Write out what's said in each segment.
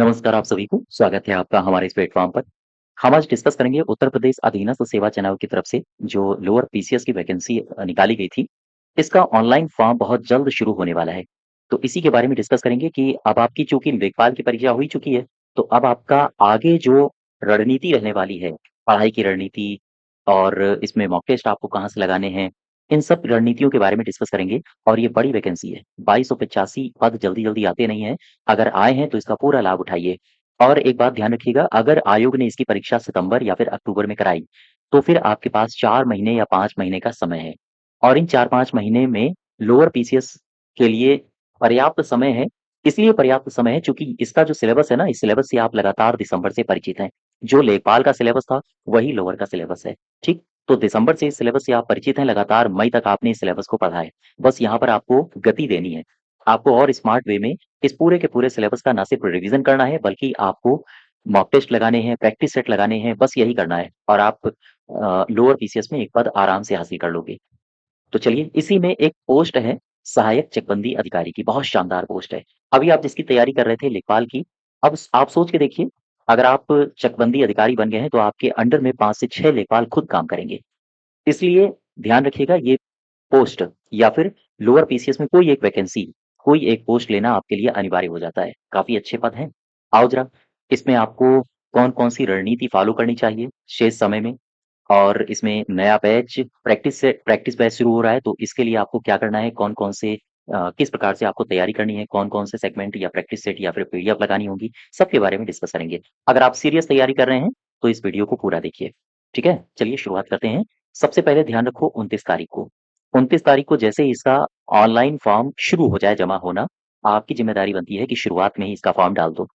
नमस्कार आप सभी को, स्वागत है आपका हमारे इस प्लेटफ़ॉर्म पर। हम आज डिस्कस करेंगे उत्तर प्रदेश अधीनस्थ सेवा चुनाव की तरफ से जो लोअर पीसीएस की वैकेंसी निकाली गई थी। इसका ऑनलाइन फॉर्म बहुत जल्द शुरू होने वाला है। तो इसी के बारे में डिस्कस करेंगे कि अब आपकी चूँकि लेखपाल की परीक्षा हो ही चुकी है, तो अब आपका आगे जो रणनीति रहने वाली है, पढ़ाई की रणनीति और इसमें मॉक टेस्ट आपको कहाँ से लगाने हैं, इन सब रणनीतियों के बारे में डिस्कस करेंगे और ये बड़ी वैकेंसी है। 2285 पद जल्दी-जल्दी आते नहीं हैं। अगर आए हैं तो इसका पूरा लाभ उठाइए। और एक बात ध्यान रखिएगा, अगर आयोग ने इसकी परीक्षा सितंबर या फिर अक्टूबर में कराई, तो फिर आपके पास 4 महीने या 5 महीने का समय है और इन 4-5 महीने में लोअर पीसीएस के लिए पर्याप्त समय है। इसलिए पर्याप्त समय है चूँकि इसका जो सिलेबस है ना, इस सिलेबस से आप लगातार दिसंबर से परिचित हैं। जो लेखपाल का सिलेबस था, वही लोअर का सिलेबस है, ठीक? तो दिसंबर से इस सिलेबस से आप परिचित हैं, लगातार मई तक आपने इस सिलेबस को पढ़ा है। बस यहाँ पर आपको गति देनी है। आपको और स्मार्ट वे में इस पूरे के पूरे सिलेबस का ना सिर्फ रिवीजन करना है बल्कि आपको मॉक टेस्ट लगाने हैं, प्रैक्टिस सेट लगाने हैं, बस यही करना है और आप लोअर पीसीएस में एक पद आराम से हासिल कर लोगे। तो चलिए इसी में एक पोस्ट है सहायक चकबंदी अधिकारी की, बहुत शानदार पोस्ट है। अभी आप जिसकी तैयारी कर रहे थे लेखपाल की, अब आप सोच के देखिए, अगर आप चकबंदी अधिकारी बन गए हैं तो आपके अंडर में 5 से 6 लेखपाल खुद काम करेंगे। इसलिए ध्यान रखिएगा ये पोस्ट या फिर लोअर पीसीएस में कोई एक वैकेंसी, कोई एक पोस्ट लेना आपके लिए अनिवार्य हो जाता है। काफ़ी अच्छे पद हैं। आओ ज़रा इसमें आपको कौन-कौन सी रणनीति फ़ॉलो करनी चाहिए शेष समय में और इसमें नया बैच प्रैक्टिस बैच शुरू हो रहा है तो इसके लिए आपको क्या करना है, कौन-कौन से किस प्रकार से आपको तैयारी करनी है, कौन-कौन से सेगमेंट या प्रैक्टिस सेट या फिर पीडीएफ लगानी होगी, सबके बारे में डिस्कस करेंगे। अगर आप सीरियस तैयारी कर रहे हैं, तो इस वीडियो को पूरा देखिए। ठीक है? चलिए शुरुआत करते हैं। सबसे पहले ध्यान रखो 29 तारीख को। 29 तारीख को जैसे ही इसका ऑनलाइन फॉर्म शुरू हो जाए जमा होना, आपकी ज़िम्मेदारी बनती है कि शुरुआत में ही इसका फॉर्म डाल दो।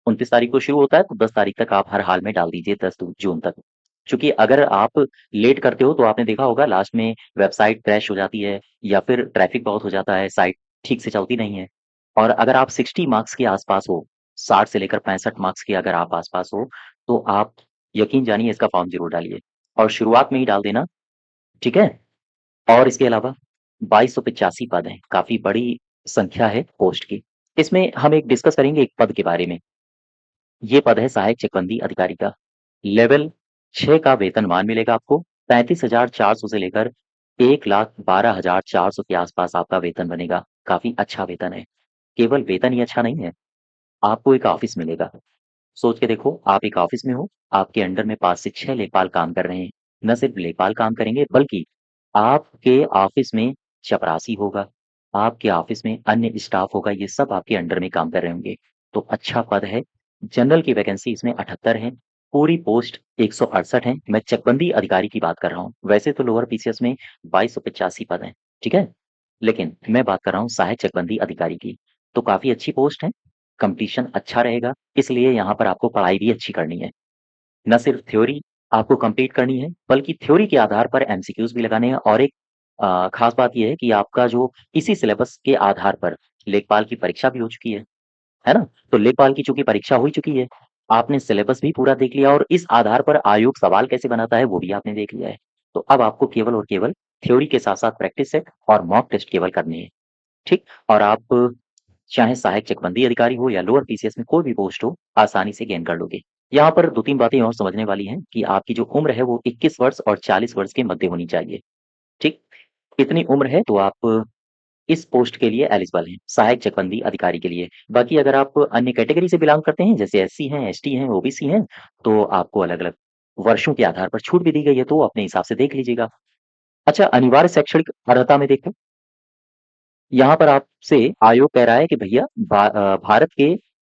29 तारीख को शुरू होता है तो 10 तारीख तक आप हर हाल में डाल दीजिए, 10 जून तक। चूँकि अगर आप लेट करते हो तो आपने देखा होगा लास्ट में वेबसाइट क्रैश हो जाती है या फिर ट्रैफ़िक बहुत हो जाता है, साइट ठीक से चलती नहीं है। और अगर आप 60 मार्क्स के आस-पास हो, 60 से लेकर 65 मार्क्स के अगर आप आस-पास हो, तो आप यकीन जानिए इसका फॉर्म ज़रूर डालिए और शुरुआत में ही डाल देना, ठीक है? और इसके अलावा 2285 पद हैं, काफ़ी बड़ी संख्या है पोस्ट की। इसमें हम एक डिस्कस करेंगे एक पद के बारे में। ये पद है सहायक चकबंदी अधिकारी का। लेवल 6 का वेतनमान मिलेगा आपको। 35,400 से लेकर 1,12,400 के आसपास आपका वेतन बनेगा। काफ़ी अच्छा वेतन है। केवल वेतन ही अच्छा नहीं है, आपको एक ऑफ़िस मिलेगा। सोच के देखो, आप एक ऑफ़िस में हो, आपके अंडर में 5 से 6 लेखपाल काम कर रहे हैं। न सिर्फ़ लेखपाल काम करेंगे बल्कि आपके ऑफ़िस में चपरासी होगा, आपके ऑफ़िस में अन्य स्टाफ़ होगा, ये सब आपके अंडर में काम कर रहे होंगे। तो अच्छा पद है। जनरल की वैकेंसी इसमें 78 हैं, पूरी पोस्ट 168 हैं। मैं चकबंदी अधिकारी की बात कर रहा हूँ। वैसे तो लोअर पीसीएस में 2285 पद हैं, ठीक है? लेकिन मैं बात कर रहा हूँ सहायक चकबंदी अधिकारी की। तो काफ़ी अच्छी पोस्ट है, कॉम्पिटिशन अच्छा रहेगा, इसलिए यहाँ पर आपको पढ़ाई भी अच्छी करनी है। न सिर्फ थ्योरी आपको कंप्लीट करनी है, बल्कि थ्योरी के आधार पर एमसीक्यूज़ भी लगाने हैं और एक ख़ास बात ये है कि आपका जो इसी सिलेबस के आधार पर लेखपाल की परीक्षा भी हो चुकी है ना? तो लेखपाल की चूँकि परीक्षा हो ही चुकी है, आपने सिलेबस भी पूरा देख लिया और इस आधार पर आयोग सवाल कैसे बनाता है, वो भी आपने देख लिया है। तो अब आपको केवल और केवल थ्योरी के साथ-साथ प्रैक्टिस सेट और मॉक टेस्ट केवल करने हैं, ठीक? और आप चाहे सहायक चकबंदी अधिकारी हो या लोअर पीसीएस में कोई भी पोस्ट हो, आसानी से गेन कर लोगे। यहाँ पर 2-3 बातें और समझने वाली हैं कि आपकी जो उम्र है वो 21 वर्ष और 40 वर्ष के मध्य होनी चाहिए, ठीक? इतनी उम्र है तो आप इस पोस्ट के लिए एलिजिबल हैं, सहायक चकबंदी अधिकारी के लिए। बाकी अगर आप अन्य कैटेगरी से बिलॉन्ग करते हैं, जैसे एससी हैं, एसटी हैं, ओबीसी हैं, तो आपको अलग-अलग वर्षों के आधार पर छूट भी दी गई है, तो अपने हिसाब से देख लीजिएगा। अच्छा, अनिवार्य शैक्षणिक अर्हता में देखते हैं, यहाँ पर आपसे आयोग कह रहा है कि भैया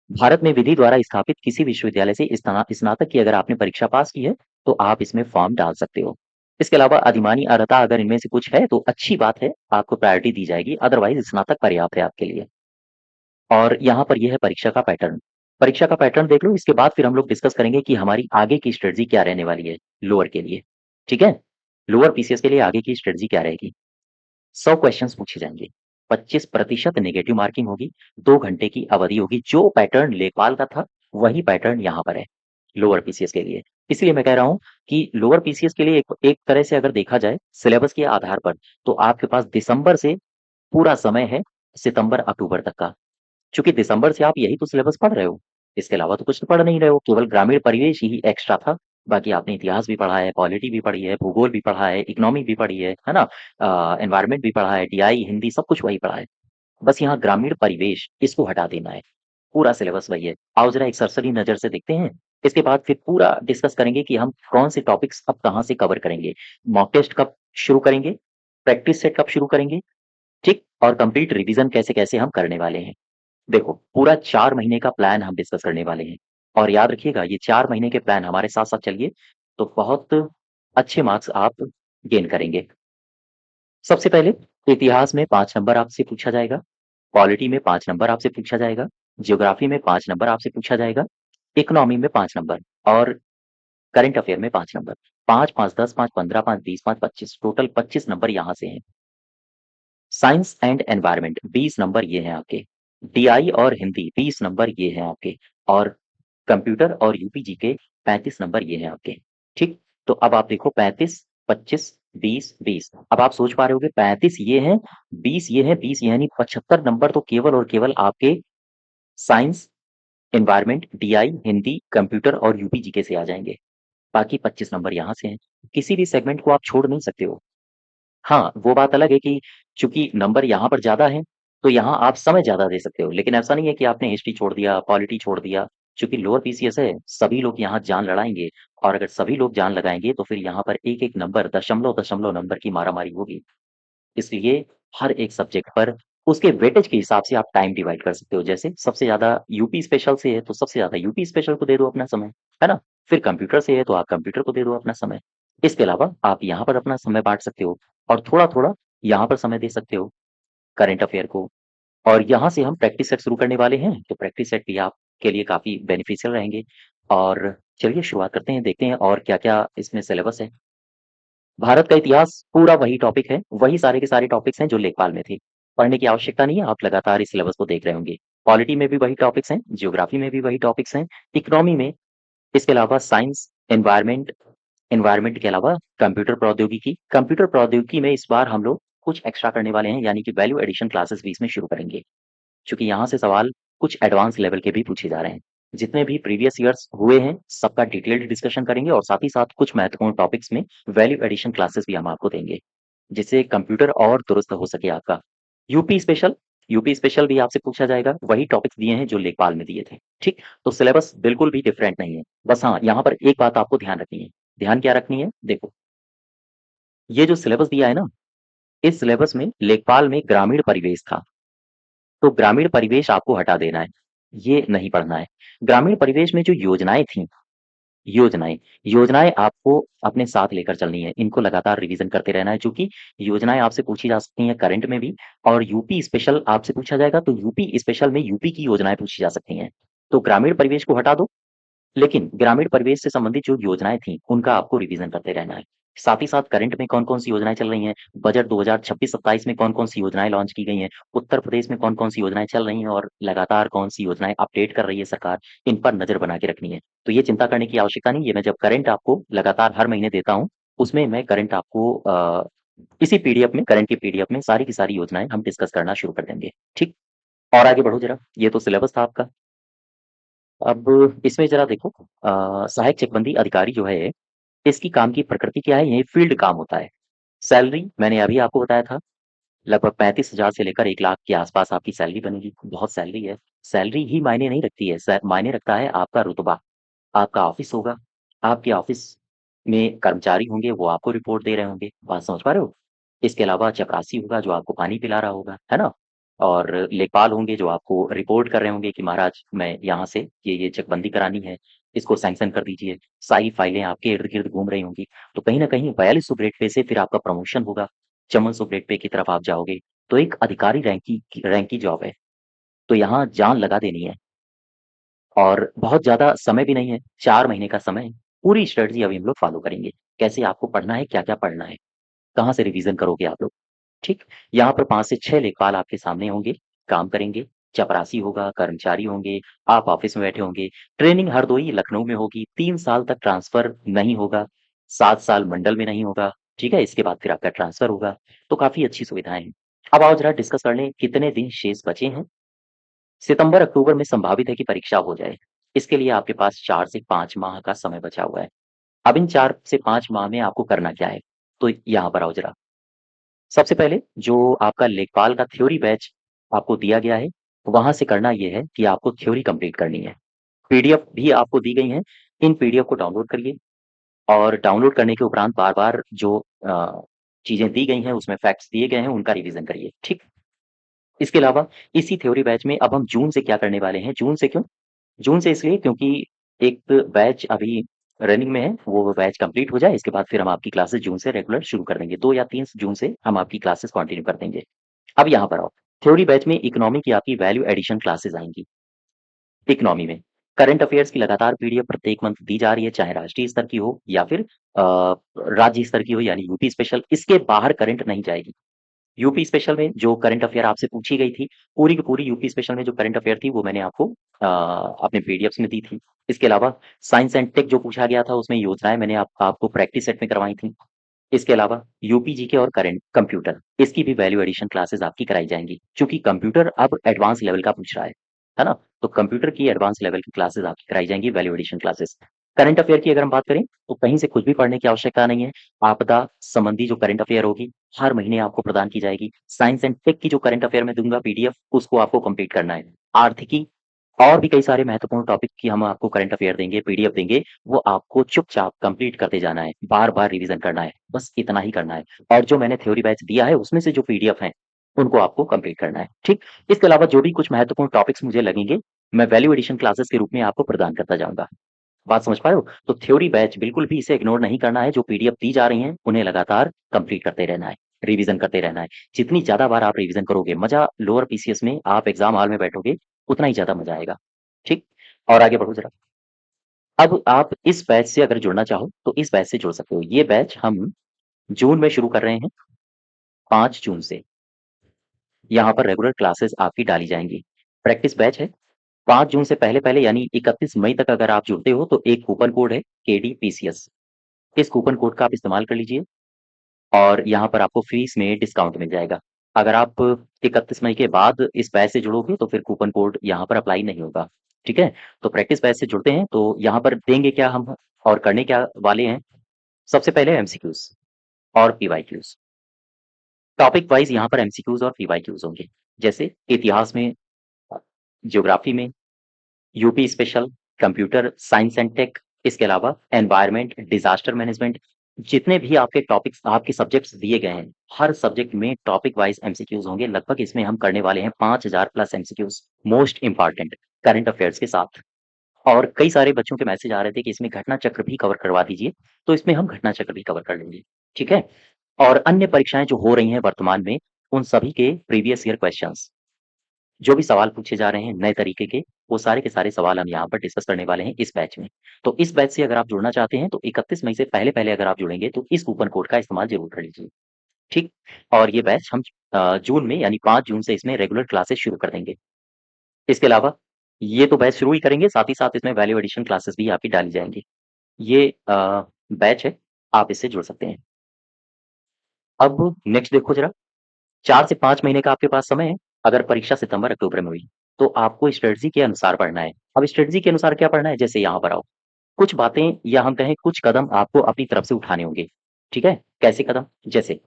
भारत में विधि द्वारा स्थापित किसी विश्वविद्यालय से स्नातक की अगर आपने परीक्षा पास की है, तो आप इसमें फॉर्म डाल सकते हो। इसके अलावा अधिमानी अर्हता अगर इनमें से कुछ है, तो अच्छी बात है, आपको प्रायोरिटी दी जाएगी, अदरवाइज़ स्नातक पर्याप्त है आपके लिए। और यहाँ पर ये है परीक्षा का पैटर्न। परीक्षा का पैटर्न देख लो, इसके बाद फिर हम लोग डिस्कस करेंगे कि हमारी आगे की स्ट्रेटजी क्या रहने वाली है, लोअर के लिए, ठीक है? लोअर पीसीएस के लिए आगे की स्ट्रेटजी क्या रहेगी? 100 क्वेश्चंस पूछे जाएँगे, 25% नेगेटिव मार्किंग होगी, 2 घंटे की अवधि होगी, जो पैटर्न लेखपाल का था, वही पैटर्न यहाँ पर है, लोअर पीसीएस के लिए। इसलिए मैं कह रहा हूँ कि लोअर पीसीएस के लिए एक एक तरह से अगर देखा जाए सिलेबस के आधार पर, तो आपके पास दिसंबर से पूरा समय है सितंबर-अक्टूबर तक का। चूँकि दिसंबर से आप यही तो सिलेबस पढ़ रहे हो। इसके अलावा तो कुछ तो पढ़ नहीं रहे हो, केवल ग्रामीण परिवेश ही एक्स्ट्रा था। बाकी आपने इतिहास भी पढ़ा है, पॉलिटी भी पढ़ी है, भूगोल भी पढ़ा है, इकोनॉमी भी पढ़ी है ना? एनवायरनमेंट भी पढ़ा है, टीआई, हिंदी सब कुछ वही पढ़ा है। बस यहाँ ग्रामीण परिवेश इसको हटा देना है। पूरा सिलेबस वही है। आओ ज़रा एक सरसरी नज़र से देखते हैं। इसके बाद फिर पूरा डिस्कस करेंगे कि हम कौन से टॉपिक्स अब कहाँ से कवर करेंगे। मॉक टेस्ट कब शुरू करेंगे, प्रैक्टिस सेट कब शुरू करेंगे, ठीक? और कंप्लीट रिवीजन कैसे-कैसे हम करने वाले हैं। देखो, पूरा 4 महीने का प्लान हम डिस्कस करने वाले हैं और याद रखिएगा ये 4 महीने के प्लान हमारे साथ-साथ चलिए, तो बहुत अच्छे मार्क्स आप गेन करेंगे। सबसे पहले इतिहास में 5 नंबर आपसे पूछा जाएगा, पॉलिटी में 5 नंबर आपसे पूछा जाएगा, ज्योग्राफी में 5 नंबर आपसे पूछा जाएगा, इकोनॉमी में 5 नंबर और करंट अफेयर में 5 नंबर। 5, 5, 10, 5, 15, 5, 20, 5, 25 टोटल 25 नंबर यहाँ से हैं। साइंस एंड एनवायरनमेंट 20 नंबर ये हैं आपके। डीआई और हिंदी 20 नंबर ये हैं आपके और कंप्यूटर और यूपीजी के 35 नंबर ये हैं आपके। ठीक? तो अब आप देखो 35, 25, 20, 20। अब आप सोच पा रहे होगे 35 ये हैं, 20 ये हैं, 20 ये हैं, यानी 75 नंबर तो केवल और केवल आपके science, environment, DI, Hindi, computer और यूपीजीके से आ जाएँगे। बाकी 25 नंबर यहाँ से हैं। किसी भी सेगमेंट को आप छोड़ नहीं सकते हो। हाँ, वो बात अलग है कि चूँकि नंबर यहाँ पर ज़्यादा हैं, तो यहाँ आप समय ज़्यादा दे सकते हो। लेकिन ऐसा नहीं है कि आपने हिस्ट्री छोड़ दिया, पॉलिटी छोड़ दिया। चूँकि लोअर पीसीएस है, सभी लोग यहाँ जान लड़ाएँगे और अगर सभी लोग जान लगाएँगे, तो फिर यहाँ पर एक-एक नंबर, दशमलव-दशमलव नंबर की मारामारी होगी। इसलिए हर एक सब्जेक्ट पर उसके वेटेज के हिसाब से आप टाइम डिवाइड कर सकते हो। जैसे सबसे ज़्यादा यूपी स्पेशल से है, तो सबसे ज़्यादा यूपी स्पेशल को दे दो अपना समय, है ना? फिर कंप्यूटर से है, तो आप कंप्यूटर को दे दो अपना समय। इसके अलावा आप यहाँ पर अपना समय बाँट सकते हो और थोड़ा-थोड़ा यहाँ पर समय दे सकते हो, करंट अफेयर को। और यहाँ से हम प्रैक्टिस सेट शुरू करने वाले हैं, तो प्रैक्टिस सेट भी आपके लिए काफ़ी बेनिफिशियल रहेंगे। और चलिए शुरुआत करते हैं, देखते हैं और क्या-क्या इसमें सिलेबस है। भारत का इतिहास पूरा वही टॉपिक है, वही सारे के सारे टॉपिक्स हैं जो लेखपाल में थे। पढ़ने की आवश्यकता नहीं है, आप लगातार इस सिलेबस को देख रहे होंगे। पॉलिटी में भी वही टॉपिक्स हैं, ज्योग्राफी में भी वही टॉपिक्स हैं, इकोनॉमी में, इसके अलावा साइंस, एनवायरनमेंट, एनवायरनमेंट के अलावा कंप्यूटर प्रौद्योगिकी में इस बार हम लोग कुछ एक्स्ट्रा करने वाले हैं, यानी कि वैल्यू एडिशन क्लासेस भी इसमें शुरू करेंगे। चूँकि यहाँ से सवाल कुछ एडवांस लेवल के भी पूछे जा रहे हैं। जितने भी प्रीवियस ईयर्स हुए हैं, सबका डिटेल्ड डिस्कशन करेंगे और साथ ही साथ कुछ महत्वपूर्ण टॉपिक्स में वैल्यू एडिशन क्लासेस भी हम आपको देंगे, जिससे कंप्यूटर और दुरुस्त हो सके आपका। यूपी स्पेशल यूपी स्पेशल भी आपसे पूछा जाएगा, वही टॉपिक्स दिए हैं जो लेखपाल में दिए थे, ठीक? तो सिलेबस बिल्कुल भी डिफरेंट नहीं है। बस हाँ, यहाँ पर एक बात आपको ध्यान रखनी है। ध्यान क्या रखनी है? देखो, ये जो सिलेबस दिया है ना, इस सिलेबस में लेखपाल में ग्रामीण परिवेश था। तो ग्रामीण परिवेश आपको हटा देना है, ये नहीं पढ़ना है। ग्रामीण परिवेश में जो योजनाएँ थीं, योजनाएँ योजनाएँ आपको अपने साथ लेकर चलनी है, इनको लगातार रिवीज़न करते रहना है चूँकि योजनाएँ आपसे पूछी जा सकती हैं करंट में भी और यूपी स्पेशल आपसे पूछा जाएगा, तो यूपी स्पेशल में यूपी की योजनाएँ पूछी जा सकती हैं। तो ग्रामीण परिवेश को हटा दो, लेकिन ग्रामीण परिवेश से संबंधित जो योजनाएँ थीं, उनका आपको रिवीज़न करते रहना है। साथ ही साथ करंट में कौन-कौन सी योजनाएँ चल रही हैं, बजट 2026-27 में कौन-कौन सी योजनाएँ लॉन्च की गई हैं, उत्तर प्रदेश में कौन-कौन सी योजनाएँ चल रही हैं और लगातार कौन-सी योजनाएँ अपडेट कर रही है सरकार, इन पर नज़र बना के रखनी है। तो ये चिंता करने की आवश्यकता नहीं है, मैं जब करंट आपको लगातार हर महीने देता हूँ, उसमें मैं करंट आपको इसी पीडीएफ में करंट की पीडीएफ में सारी की सारी योजनाएँ हम डिस्कस करना शुरू कर देंगे, ठीक? और आगे बढ़ो ज़रा, ये तो सिलेबस था आपका। अब इसमें ज़रा देखो सहायक चकबंदी अधिकारी जो है, इसकी काम की प्रकृति क्या है? ये फील्ड काम होता है। सैलरी मैंने अभी आपको बताया था, लगभग 35,000 से लेकर 1 लाख के आस-पास आपकी सैलरी बनेगी। बहुत सैलरी है। सैलरी ही मायने नहीं रखती है, मायने रखता है आपका रुतबा। आपका ऑफ़िस होगा, आपके ऑफ़िस में कर्मचारी होंगे, वो आपको रिपोर्ट दे रहे होंगे। बात समझ पा रहे हो? इसके अलावा चपरासी होगा जो आपको पानी पिला रहा होगा, है ना? और लेखपाल होंगे जो आपको रिपोर्ट कर रहे होंगे कि महाराज मैं यहाँ से ये चकबंदी करानी है, इसको सैंक्शन कर दीजिए। सारी फाइलें आपके इर्द-गिर्द घूम रही होंगी। तो कहीं न कहीं 4200 ग्रेड पे से फिर आपका प्रमोशन होगा, 5400 ग्रेड पे की तरफ आप जाओगे। तो एक अधिकारी रैंक की जॉब है। तो यहाँ जान लगा देनी है और बहुत ज़्यादा समय भी नहीं है, 4 महीने का समय है। पूरी स्ट्रैटेजी अभी हम लोग फॉलो करेंगे। कैसे आपको पढ़ना है, क्या-क्या पढ़ना है, कहाँ से रिवीज़न करोगे आप लोग। ठीक? यहाँ पर 5 से 6 लेखपाल आपके सामने होंगे, काम करेंगे, चपरासी होगा, कर्मचारी होंगे, आप ऑफ़िस में बैठे होंगे। ट्रेनिंग हरदोई, लखनऊ में होगी, 3 साल तक ट्रांसफ़र नहीं होगा, 7 साल मंडल में नहीं होगा, ठीक है? इसके बाद फिर आपका ट्रांसफ़र होगा, तो काफ़ी अच्छी सुविधाएँ हैं। अब आओ ज़रा डिस्कस कर लें कितने दिन शेष बचे हैं? सितंबर-अक्टूबर में संभावित है कि परीक्षा हो जाए। इसके लिए आपके पास 4 से 5 माह का समय बचा हुआ है। अब इन 4 से 5 माह में आपको करना क्या है? तो यहाँ पर आओ ज़रा। सबसे पहले जो आपका लेखपाल का थ्योरी बैच आपको दिया गया है, वहाँ से करना ये है कि आपको थ्योरी कंप्लीट करनी है। पीडीएफ भी आपको दी गई हैं, इन पीडीएफ को डाउनलोड करिए और डाउनलोड करने के उपरांत बार-बार जो चीज़ें दी गई हैं, उसमें फैक्ट्स दिए गए हैं, उनका रिवीजन करिए, ठीक? इसके अलावा इसी थ्योरी बैच में अब हम जून से क्या करने वाले हैं, जून से क्यों? जून से इसलिए क्योंकि एक बैच अभी रनिंग में है, वो बैच कंप्लीट हो जाए, इसके बाद फिर हम आपकी क्लासेस जून से रेगुलर शुरू कर देंगे। 2 या 3 जून से हम आपकी क्लासेस कंटिन्यू कर देंगे। अब यहाँ पर आओ, थ्योरी बैच में इकोनॉमी की आपकी वैल्यू एडिशन क्लासेस आएँगी। इकोनॉमी में करंट अफेयर्स की लगातार पीडीएफ प्रत्येक मंथ दी जा रही है, चाहे राष्ट्रीय स्तर की हो या फिर राज्य स्तर की हो यानी यूपी स्पेशल, इसके बाहर करंट नहीं जाएगी। यूपी स्पेशल में जो करंट अफेयर आपसे पूछी गई थी, पूरी की पूरी यूपी स्पेशल में जो करंट अफेयर थी, वो मैंने आपको अपने पीडीएफ्स में दी थी। इसके अलावा साइंस एंड टेक जो पूछा गया था, उसमें योजनाएँ मैंने आपको प्रैक्टिस सेट में करवाई थी। इसके अलावा यूपी जीके और करंट कंप्यूटर, इसकी भी वैल्यू एडिशन क्लासेस आपकी कराई जाएँगी। चूँकि कंप्यूटर अब एडवांस लेवल का पूछ रहा है ना? तो कंप्यूटर की एडवांस लेवल की क्लासेस आपकी कराई जाएँगी value addition classes. Current affair की अगर हम बात करें, तो कहीं से कुछ भी पढ़ने की आवश्यकता नहीं है। आपदा संबंधी जो करंट अफेयर होगी, हर महीने आपको प्रदान की जाएगी। साइंस एंड टेक की जो करंट अफेयर मैं दूँगा पीडीएफ, उसको आपको कंप्लीट करना है। आर्थिकी और भी कई सारे महत्वपूर्ण टॉपिक की हम आपको करंट अफेयर देंगे, पीडीएफ देंगे, वो आपको चुपचाप कंप्लीट करते जाना है, बार-बार रिवीजन करना है, बस इतना ही करना है। और जो मैंने थ्योरी बैच दिया है, उसमें से जो पीडीएफ हैं, उनको आपको कंप्लीट करना है, ठीक? इसके अलावा जो भी कुछ महत्वपूर्ण टॉपिक्स मुझे लगेंगे, मैं वैल्यू एडिशन क्लासेस के रूप में आपको प्रदान करता जाऊँगा। बात समझ पाए हो? तो थ्योरी बैच बिल्कुल भी इसे इग्नोर नहीं करना है, जो पीडीएफ दी जा रही हैं, उन्हें लगातार कंप्लीट करते रहना है, रिवीजन करते रहना है। जितनी ज़्यादा बार आप रिवीजन करोगे, मज़ा लोअर पीसीएस में आप एग्ज़ाम हॉल में बैठोगे, उतना ही ज़्यादा मज़ा आएगा, ठीक? और आगे बढ़ो ज़रा। अब आप इस बैच से अगर जुड़ना चाहो, तो इस बैच से जुड़ सकते हो। ये बैच हम जून में शुरू कर रहे हैं, 5 जून से। यहाँ पर रेगुलर क्लासेस आपकी डाली जाएँगी। प्रैक्टिस बैच है, 5 जून से पहले-पहले यानी 31 मई तक अगर आप जुड़ते हो, तो एक कूपन कोड है केडीपीसीएस। इस कूपन कोड का आप इस्तेमाल कर लीजिए और यहाँ पर आपको फीस में डिस्काउंट मिल जाएगा। अगर आप 31 मई के बाद इस बैच से जुड़ोगे, तो फिर कूपन कोड यहाँ पर अप्लाई नहीं होगा, ठीक है? तो प्रैक्टिस बैच से जुड़ते हैं, तो यहाँ पर देंगे क्या हम और करने क्या वाले हैं? सबसे पहले एमसीक्यूज़ और पीवाईक्यूज़। टॉपिक वाइज़ यहाँ पर एमसीक्यूज़ और पीवाईक्यूज़ होंगे। जैसे इतिहास में, ज्योग्राफी में, UP special, computer, science and tech, इसके अलावा एनवायरनमेंट, डिज़ास्टर मैनेजमेंट, जितने भी आपके टॉपिक्स आपके सब्जेक्ट्स दिए गए हैं, हर सब्जेक्ट में टॉपिक वाइज़ एमसीक्यूज़ होंगे। लगभग इसमें हम करने वाले हैं 5000 plus MCQs, most important current affairs के साथ। और कई सारे बच्चों के मैसेज आ रहे थे कि इसमें घटना चक्र भी कवर करवा दीजिए, तो इसमें हम घटना चक्र भी कवर कर लेंगे, ठीक है? और अन्य परीक्षाएँ जो हो रही हैं वर्तमान में, उन सभी के प्रीवियस ईयर क्वेश्चन्स, जो भी सवाल पूछे जा रहे हैं नए तरीके के, वो सारे के सारे सवाल हम यहाँ पर डिस्कस करने वाले हैं इस बैच में। तो इस बैच से अगर आप जुड़ना चाहते हैं, तो 31 मई से पहले-पहले अगर आप जुड़ेंगे, तो इस कूपन कोड का इस्तेमाल ज़रूर कर लीजिए, ठीक? और ये बैच हम जून में यानी 5 जून से इसमें रेगुलर क्लासेस शुरू कर देंगे। इसके अलावा ये तो बैच शुरू ही करेंगे, साथ ही साथ इसमें वैल्यू एडिशन क्लासेस भी आपकी डाली जाएँगी। ये बैच है, आप इससे जुड़ सकते हैं। अब नेक्स्ट देखो ज़रा, 4 से 5 महीने का आपके पास समय है। अगर परीक्षा सितंबर-अक्टूबर में हुई, तो आपको स्ट्रेटजी के अनुसार पढ़ना है। अब स्ट्रेटजी के अनुसार क्या पढ़ना है? जैसे यहाँ पर आओ, कुछ बातें या हम कहें कुछ कदम आपको अपनी तरफ से उठाने होंगे, ठीक है? कैसे कदम? जैसे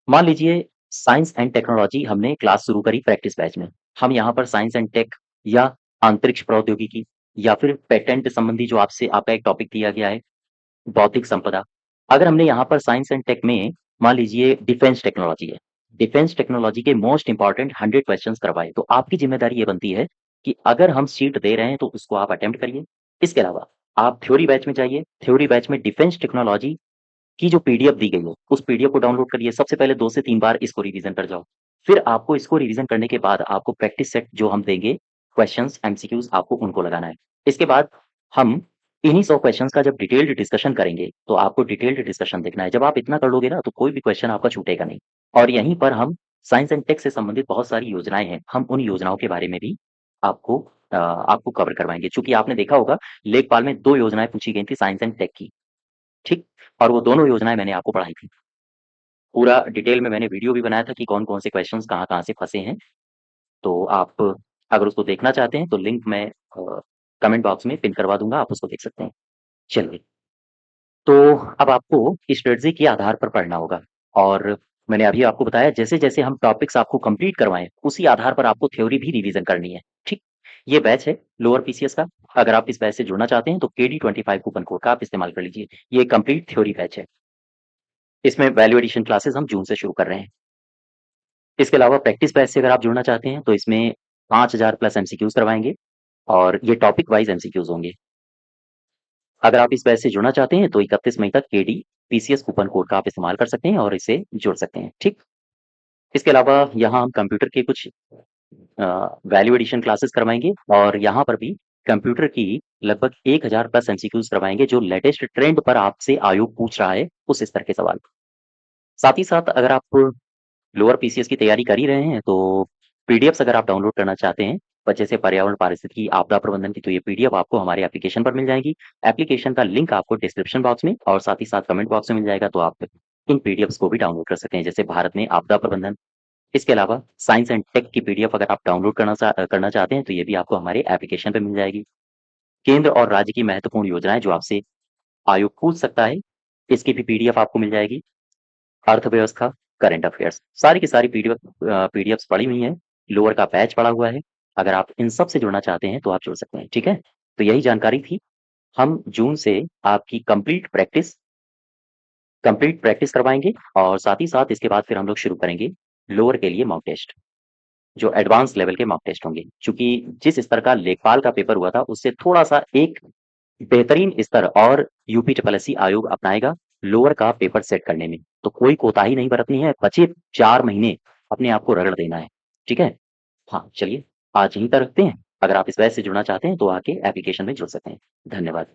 मान लीजिए साइंस एंड टेक्नोलॉजी हमने क्लास शुरू करी प्रैक्टिस बैच में। हम यहाँ पर साइंस एंड टेक या अंतरिक्ष प्रौद्योगिकी या फिर पेटेंट संबंधी जो आपसे आपका एक टॉपिक दिया गया है, बौद्धिक संपदा। अगर हमने यहाँ पर साइंस एंड टेक में मान लीजिए डिफेंस टेक्नोलॉजी है, डिफेंस टेक्नोलॉजी के मोस्ट इम्पोर्टेंट 100 क्वेश्चंस करवाए, तो आपकी ज़िम्मेदारी ये बनती है कि अगर हम शीट दे रहे हैं, तो उसको आप अटेम्प्ट करिए। इसके अलावा आप थ्योरी बैच में जाइए, थ्योरी बैच में डिफेंस टेक्नोलॉजी की जो पीडीएफ दी गई है, उस पीडीएफ को डाउनलोड करिए। सबसे पहले 2 से 3 बार इसको रिवीजन कर जाओ। फिर आपको इसको रिवीजन करने के बाद आपको प्रैक्टिस सेट जो हम देंगे, क्वेश्चंस, एमसीक्यूज़ आपको उनको लगाना है। इसके बाद हम इन्हीं 100 क्वेश्चंस का जब डिटेल्ड डिस्कशन करेंगे, तो आपको डिटेल्ड डिस्कशन देखना है। जब आप इतना कर लोगे ना, तो कोई भी क्वेश्चन आपका छूटेगा नहीं। और यहीं पर हम साइंस एंड टेक से संबंधित बहुत सारी योजनाएँ हैं, हम उन योजनाओं के बारे में भी आपको आपको कवर करवाएँगे। चूँकि आपने देखा होगा लेखपाल में 2 योजनाएँ पूछी गई थी साइंस एंड टेक की, ठीक? और वो दोनों योजनाएँ मैंने आपको पढ़ाई थी। पूरा डिटेल में मैंने वीडियो भी बनाया था कि कौन-कौन से क्वेश्चंस कहाँ-कहाँ से फँसे हैं। तो आप अगर उसको देखना चाहते हैं, तो लिंक मैं कमेंट बॉक्स में पिन करवा दूँगा, आप उसको देख सकते हैं। चलिए, तो अब आपको स्ट्रेटजी के आधार पर पढ़ना होगा और मैंने अभी आपको बताया जैसे-जैसे हम टॉपिक्स आपको कंप्लीट करवाएँ, उसी आधार पर आपको थ्योरी भी रिवीज़न करनी है, ठीक? ये बैच है लोअर पीसीएस का, अगर आप इस बैच से जुड़ना चाहते हैं तो केडी25 कूपन कोड का आप इस्तेमाल कर लीजिए। ये कंप्लीट थ्योरी बैच है। इसमें वैल्यू एडिशन क्लासेस हम जून से शुरू कर रहे हैं। इसके अलावा प्रैक्टिस बैच से अगर आप जुड़ना चाहते हैं तो इसमें 5000 प्लस एमसीक्यूज़ करवाएँगे और ये टॉपिक वाइज़ एमसीक्यूज़ होंगे। अगर आप इस बैच से जुड़ना चाहते हैं तो 31 मई तक केडी पीसीएस कूपन कोड का आप इस्तेमाल कर सकते हैं और इसे जुड़ सकते हैं, ठीक? इसके अलावा यहाँ हम कंप्यूटर के कुछ वैल्यू एडिशन क्लासेस करवाएँगे और यहाँ पर भी कंप्यूटर की लगभग 1000 प्लस एमसीक्यूज़ करवाएँगे जो लेटेस्ट ट्रेंड पर आपसे आयोग पूछ रहा है, उस स्तर के सवाल। साथ ही साथ अगर आप लोअर पीसीएस की तैयारी कर ही रहे हैं, तो पीडीएफ्स अगर आप डाउनलोड करना चाहते हैं, जैसे पर्यावरण पारिस्थितिकी, आपदा प्रबंधन की, तो ये पीडीएफ आपको हमारे एप्लीकेशन पर मिल जाएगी। एप्लीकेशन का लिंक आपको डिस्क्रिप्शन बॉक्स में और साथ ही साथ कमेंट बॉक्स में मिल जाएगा, तो आप इन पीडीएफ्स को भी डाउनलोड कर सकते हैं। जैसे भारत में आपदा प्रबंधन, इसके अलावा साइंस एंड टेक की पीडीएफ अगर आप डाउनलोड करना चाहते हैं, तो ये भी आपको हमारे एप्लीकेशन पे मिल जाएगी। केंद्र और राज्य की महत्वपूर्ण योजनाएँ जो आपसे आयोग पूछ सकता है, इसकी भी पीडीएफ आपको मिल जाएगी। अर्थव्यवस्था, करंट अफेयर्स, सारी की सारी पीडीएफ्स पड़ी हुई हैं, लोअर का बैच पड़ा हुआ है। अगर आप इन सब से जुड़ना चाहते हैं, तो आप जुड़ सकते हैं, ठीक है? तो यही जानकारी थी। हम जून से आपकी कंप्लीट प्रैक्टिस करवाएँगे और साथ ही साथ इसके बाद फिर हम लोग शुरू करेंगे लोअर के लिए मॉक टेस्ट, जो एडवांस लेवल के मॉक टेस्ट होंगे। चूँकि जिस स्तर का लेखपाल का पेपर हुआ था, उससे थोड़ा-सा एक बेहतरीन स्तर और यूपी ट्रिपल एससी आयोग अपनाएगा लोअर का पेपर सेट करने में। तो कोई कोताही नहीं बरतनी है, बचे 4 महीने अपने आप को रगड़ देना है, ठीक है? हाँ, चलिए आज यहीं तक रखते हैं। अगर आप इस बैच से जुड़ना चाहते हैं तो आके एप्लीकेशन में जुड़ सकते हैं। धन्यवाद।